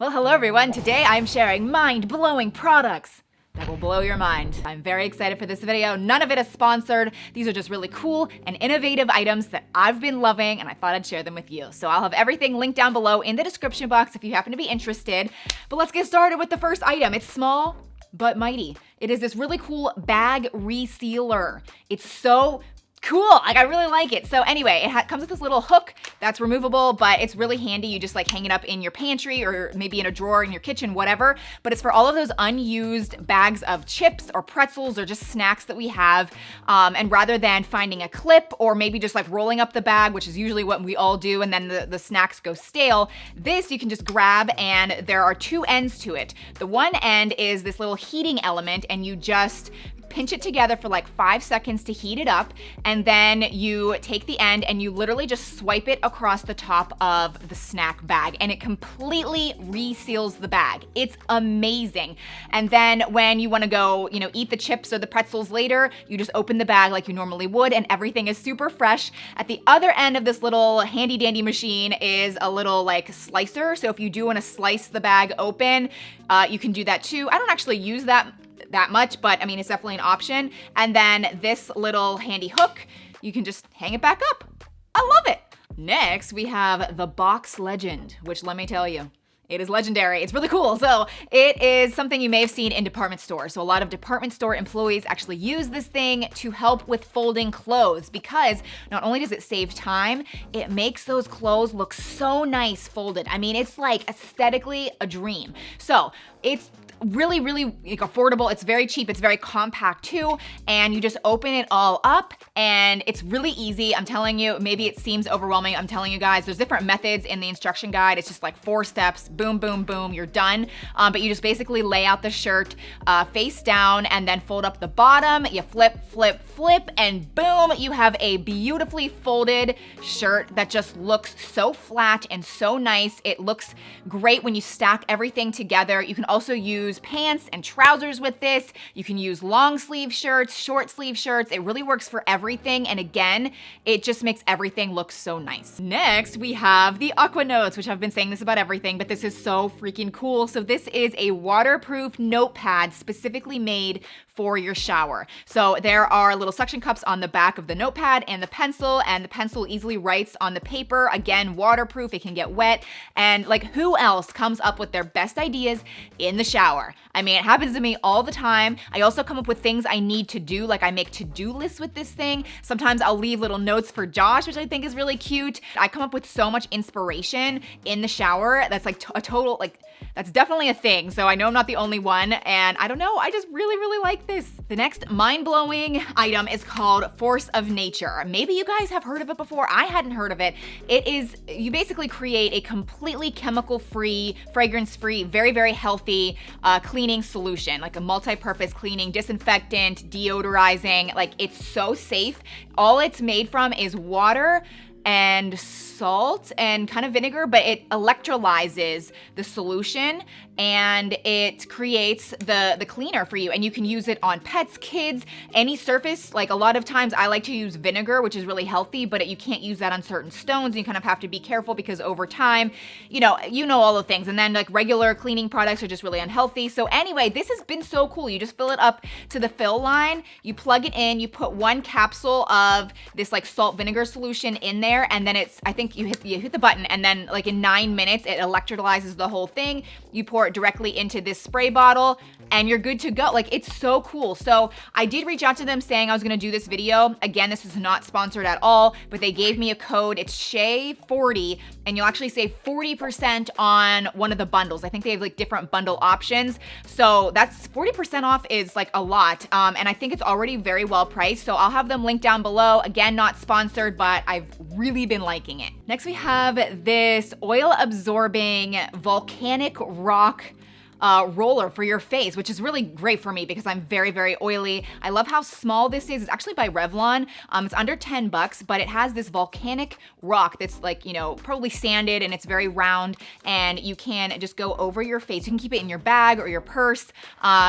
Well, hello everyone. Today I'm sharing mind-blowing products that will blow your mind. I'm very excited for this video. None of it is sponsored. These are just really cool and innovative items that I've been loving, and I thought I'd share them with you. So I'll have everything linked down below in the description box if you happen to be interested. But let's get started with the first item. It's small but mighty. It is this really cool bag resealer. It's so cool, like I really like it. So anyway, it comes with this little hook that's removable, but it's really handy. You just like hang it up in your pantry or maybe in a drawer in your kitchen, whatever. But it's for all of those unused bags of chips or pretzels or just snacks that we have. And rather than finding a clip or maybe just like rolling up the bag, which is usually what we all do, and then the snacks go stale, this you can just grab, and there are two ends to it. The one end is this little heating element, and you just pinch it together for like 5 seconds to heat it up, and then you take the end and you literally just swipe it across the top of the snack bag, and it completely reseals the bag. It's amazing. And then when you want to go, eat the chips or the pretzels later, you just open the bag like you normally would, and everything is super fresh. At the other end of this little handy dandy machine is a little like slicer. So if you do want to slice the bag open, you can do that too. I don't actually use that much, but I mean, it's definitely an option. And then this little handy hook, you can just hang it back up. I love it. Next, we have the Box Legend, which let me tell you, it is legendary. It's really cool. So it is something you may have seen in department stores. So a lot of department store employees actually use this thing to help with folding clothes, because not only does it save time, it makes those clothes look so nice folded. I mean, it's like aesthetically a dream. So it's really, really affordable. It's very cheap. It's very compact too. And you just open it all up, and it's really easy. I'm telling you, maybe it seems overwhelming. I'm telling you guys, there's different methods in the instruction guide. It's just like 4 steps, boom, boom, boom, you're done. But you just basically lay out the shirt face down and then fold up the bottom. You flip, flip, flip, and boom, you have a beautifully folded shirt that just looks so flat and so nice. It looks great when you stack everything together. You can also use pants and trousers with this. You can use long sleeve shirts, short sleeve shirts. It really works for everything. And again, it just makes everything look so nice. Next, we have the Aqua Notes, which I've been saying this about everything, but this is so freaking cool. So this is a waterproof notepad specifically made for your shower. So there are little suction cups on the back of the notepad and the pencil easily writes on the paper. Again, waterproof, it can get wet. And like, who else comes up with their best ideas in the shower? I mean, it happens to me all the time. I also come up with things I need to do, like I make to-do lists with this thing. Sometimes I'll leave little notes for Josh, which I think is really cute. I come up with so much inspiration in the shower. That's like a total, that's definitely a thing. So I know I'm not the only one, and I don't know, I just really, really like this. The next mind-blowing item is called Force of Nature. Maybe you guys have heard of it before. I hadn't heard of it. It is, you basically create a completely chemical-free, fragrance-free, very, very healthy cleaning solution, like a multi-purpose cleaning, disinfectant, deodorizing. Like, it's so safe. All it's made from is water and salt and kind of vinegar, but it electrolyzes the solution and it creates the cleaner for you. And you can use it on pets, kids, any surface. Like, a lot of times I like to use vinegar, which is really healthy, but you can't use that on certain stones. You kind of have to be careful because over time, you know all the things. And then like regular cleaning products are just really unhealthy. So anyway, this has been so cool. You just fill it up to the fill line, you plug it in, you put 1 capsule of this like salt vinegar solution in there, and then I think you hit the button, and then like in 9 minutes it electrolyzes the whole thing. You pour it directly into this spray bottle and you're good to go. Like, it's so cool. So I did reach out to them saying I was gonna do this video. Again, this is not sponsored at all, but they gave me a code. It's Shea 40, and you'll actually save 40% on one of the bundles. I think they have like different bundle options. So that's 40% off is like a lot. And I think it's already very well priced. So I'll have them linked down below. Again, not sponsored, but I've really been liking it. Next, we have this oil absorbing volcanic rock roller for your face, which is really great for me because I'm very, very oily. I love how small this is. It's actually by Revlon. It's under 10 bucks, but it has this volcanic rock that's like, you know, probably sanded, and it's very round, and you can just go over your face. You can keep it in your bag or your purse.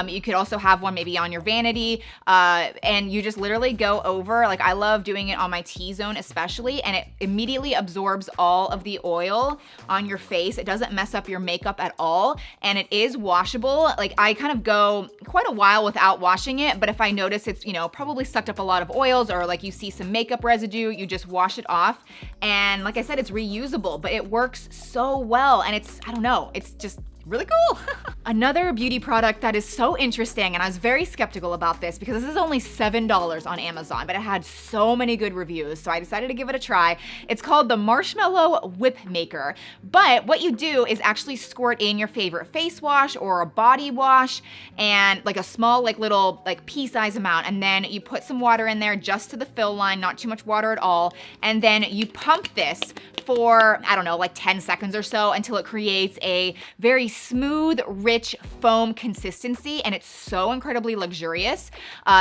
You could also have one maybe on your vanity, and you just literally go over. Like, I love doing it on my T-zone especially, and it immediately absorbs all of the oil on your face. It doesn't mess up your makeup at all, and it is washable. Like, I kind of go quite a while without washing it, but if I notice it's, you know, probably sucked up a lot of oils, or like you see some makeup residue, you just wash it off. And like I said, it's reusable, but it works so well, and it's, I don't know, it's just really cool. Another beauty product that is so interesting, and I was very skeptical about this because this is only $7 on Amazon, but it had so many good reviews, so I decided to give it a try. It's called the Marshmallow Whip Maker, but what you do is actually squirt in your favorite face wash or a body wash, and like a small, like little, like pea-size amount, and then you put some water in there just to the fill line, not too much water at all, and then you pump this for, I don't know, like 10 seconds or so until it creates a very smooth, rich foam consistency, and it's so incredibly luxurious.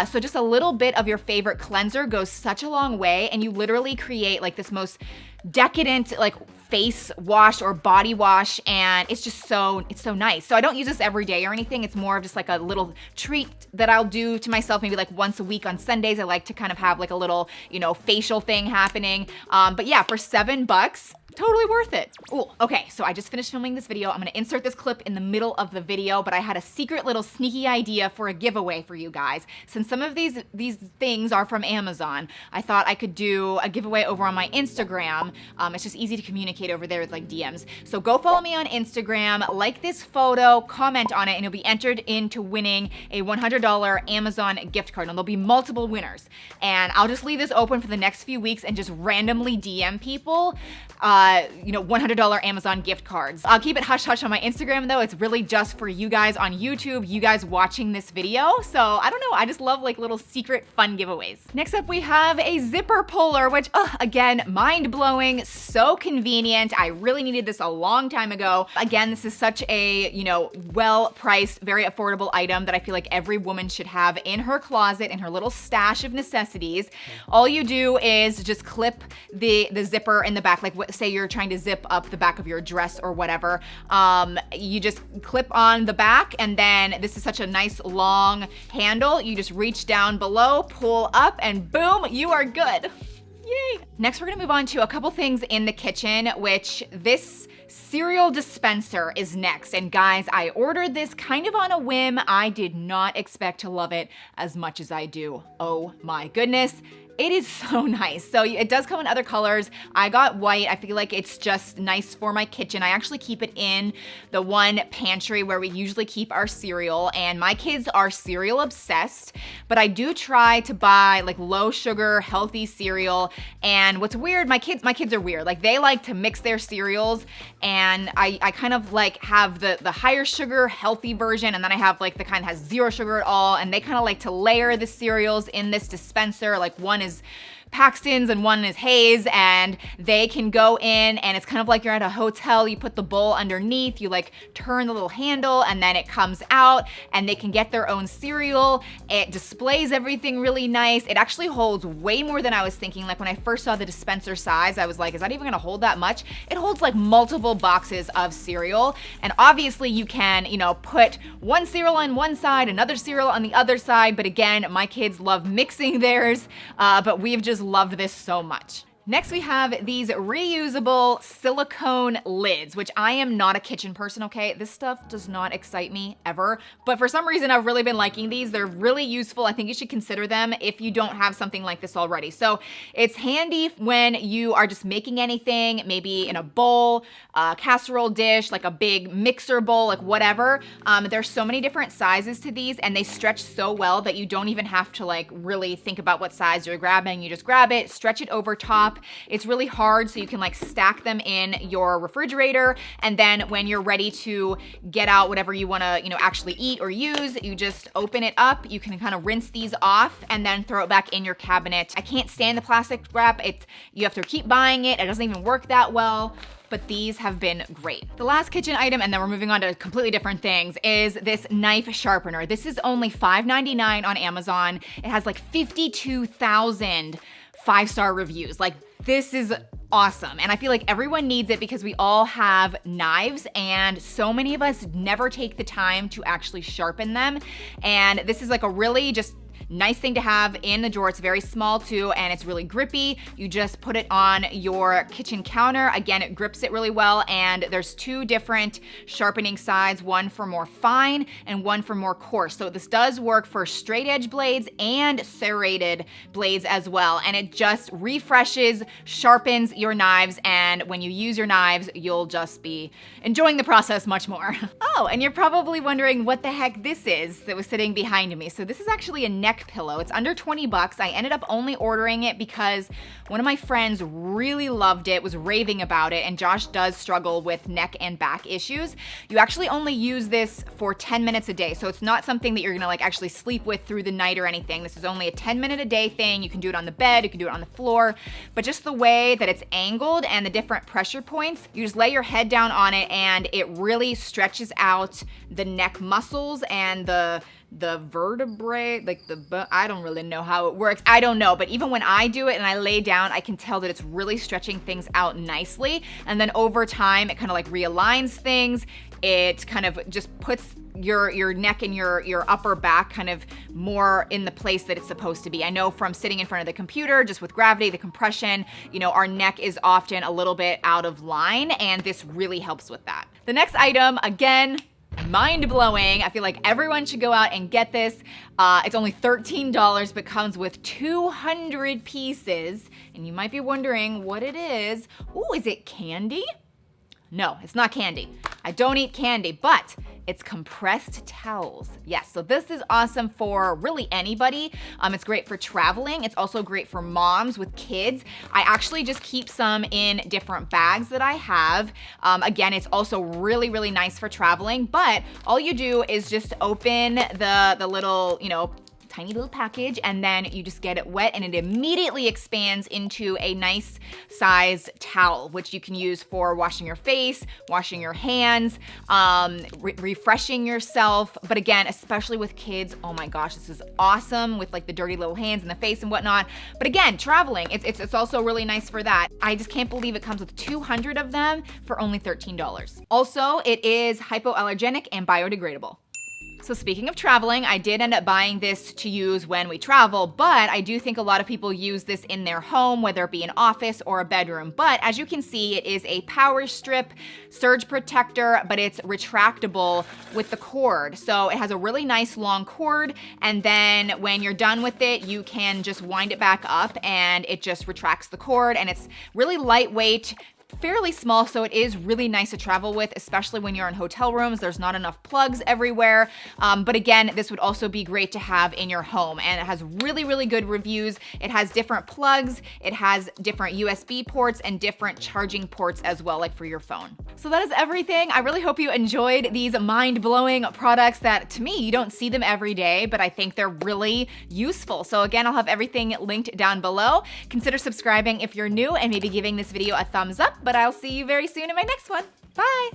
So just a little bit of your favorite cleanser goes such a long way, and you literally create like this most decadent like face wash or body wash, and it's just so, it's so nice. So I don't use this every day or anything. It's more of just like a little treat that I'll do to myself maybe like once a week on Sundays. I like to kind of have like a little, you know, facial thing happening. But yeah, for $7, totally worth it. Ooh, okay, so I just finished filming this video. I'm gonna insert this clip in the middle of the video, but I had a secret little sneaky idea for a giveaway for you guys. Since some of these things are from Amazon, I thought I could do a giveaway over on my Instagram. It's just easy to communicate over there with like DMs. So go follow me on Instagram, like this photo, comment on it, and you'll be entered into winning a $100 Amazon gift card. And there'll be multiple winners. And I'll just leave this open for the next few weeks and just randomly DM people you know, $100 Amazon gift cards. I'll keep it hush hush on my Instagram though. It's really just for you guys on YouTube, you guys watching this video. So I don't know, I just love like little secret fun giveaways. Next up we have a zipper puller, which again, mind blowing, so convenient. I really needed this a long time ago. Again, this is such a, you know, well-priced, very affordable item that I feel like every woman should have in her closet, in her little stash of necessities. All you do is just clip the zipper in the back, like say you're trying to zip up the back of your dress or whatever. You just clip on the back, and then this is such a nice long handle. You just reach down below, pull up, and boom, you are good. Yay. Next, we're gonna move on to a couple things in the kitchen, which this cereal dispenser is next. And guys, I ordered this kind of on a whim. I did not expect to love it as much as I do. Oh my goodness. It is so nice. So it does come in other colors. I got white. I feel like it's just nice for my kitchen. I actually keep it in the one pantry where we usually keep our cereal, and my kids are cereal obsessed, but I do try to buy like low sugar, healthy cereal. And what's weird, my kids are weird. Like they like to mix their cereals, and I kind of like have the higher sugar, healthy version, and then I have like the kind that has zero sugar at all, and they kind of like to layer the cereals in this dispenser. Like one is Paxton's and one is Hayes, and they can go in, and it's kind of like you're at a hotel. You put the bowl underneath, you like turn the little handle, and then it comes out, and they can get their own cereal. It displays everything really nice. It actually holds way more than I was thinking. Like when I first saw the dispenser size, I was like, is that even gonna hold that much? It holds like multiple boxes of cereal, and obviously you can, you know, put one cereal on one side, another cereal on the other side, but again, my kids love mixing theirs, but we've just loved this so much. Next, we have these reusable silicone lids, which I am not a kitchen person, okay? This stuff does not excite me ever, but for some reason, I've really been liking these. They're really useful. I think you should consider them if you don't have something like this already. So it's handy when you are just making anything, maybe in a bowl, a casserole dish, like a big mixer bowl, like whatever. There's so many different sizes to these, and they stretch so well that you don't even have to like really think about what size you're grabbing. You just grab it, stretch it over top. It's really hard, so you can like stack them in your refrigerator, and then when you're ready to get out whatever you wanna, you know, actually eat or use, you just open it up. You can kind of rinse these off and then throw it back in your cabinet. I can't stand the plastic wrap. You have to keep buying it. It doesn't even work that well. but these have been great. The last kitchen item, and then we're moving on to completely different things, is this knife sharpener. This is only $5.99 on Amazon. It has like 52,000 5-star reviews. Like, this is awesome. And I feel like everyone needs it because we all have knives and so many of us never take the time to actually sharpen them. And this is like a really just nice thing to have in the drawer. It's very small too, and it's really grippy. You just put it on your kitchen counter. Again, it grips it really well, and there's 2 different sharpening sides, one for more fine and one for more coarse. So this does work for straight edge blades and serrated blades as well, and it just refreshes, sharpens your knives, and when you use your knives, you'll just be enjoying the process much more. Oh, and you're probably wondering what the heck this is that was sitting behind me. So this is actually a neck pillow. It's under 20 bucks. I ended up only ordering it because one of my friends really loved it, was raving about it, and Josh does struggle with neck and back issues. You actually only use this for 10 minutes a day, so it's not something that you're gonna like actually sleep with through the night or anything. This is only a 10-minute a day thing. You can do it on the bed, you can do it on the floor, but just the way that it's angled and the different pressure points, you just lay your head down on it and it really stretches out the neck muscles and the vertebrae, like I don't really know how it works. I don't know, but even when I do it and I lay down, I can tell that it's really stretching things out nicely. And then over time, it kind of like realigns things. It kind of just puts your neck and your upper back kind of more in the place that it's supposed to be. I know from sitting in front of the computer, just with gravity, the compression, you know, our neck is often a little bit out of line, and this really helps with that. The next item, again, mind-blowing. I feel like everyone should go out and get this. It's only $13, but comes with 200 pieces. And you might be wondering what it is. Ooh, is it candy? No, it's not candy. I don't eat candy, but it's compressed towels. Yes, so this is awesome for really anybody. It's great for traveling. It's also great for moms with kids. I actually just keep some in different bags that I have. Again, it's also really, really nice for traveling, but all you do is just open the little, you know, tiny little package, and then you just get it wet and it immediately expands into a nice sized towel, which you can use for washing your face, washing your hands, refreshing yourself. But again, especially with kids, oh my gosh, this is awesome with like the dirty little hands and the face and whatnot. But again, traveling, it's also really nice for that. I just can't believe it comes with 200 of them for only $13. Also, it is hypoallergenic and biodegradable. So speaking of traveling, I did end up buying this to use when we travel, but I do think a lot of people use this in their home, whether it be an office or a bedroom. But as you can see, it is a power strip surge protector, but it's retractable with the cord. So it has a really nice long cord, and then when you're done with it, you can just wind it back up and it just retracts the cord, and it's really lightweight, fairly small, so it is really nice to travel with, especially when you're in hotel rooms. There's not enough plugs everywhere. But again, this would also be great to have in your home, and it has really, really good reviews. It has different plugs, it has different USB ports and different charging ports as well, like for your phone. So that is everything. I really hope you enjoyed these mind-blowing products that, to me, you don't see them every day, but I think they're really useful. So again, I'll have everything linked down below. Consider subscribing if you're new and maybe giving this video a thumbs up, but I'll see you very soon in my next one. Bye.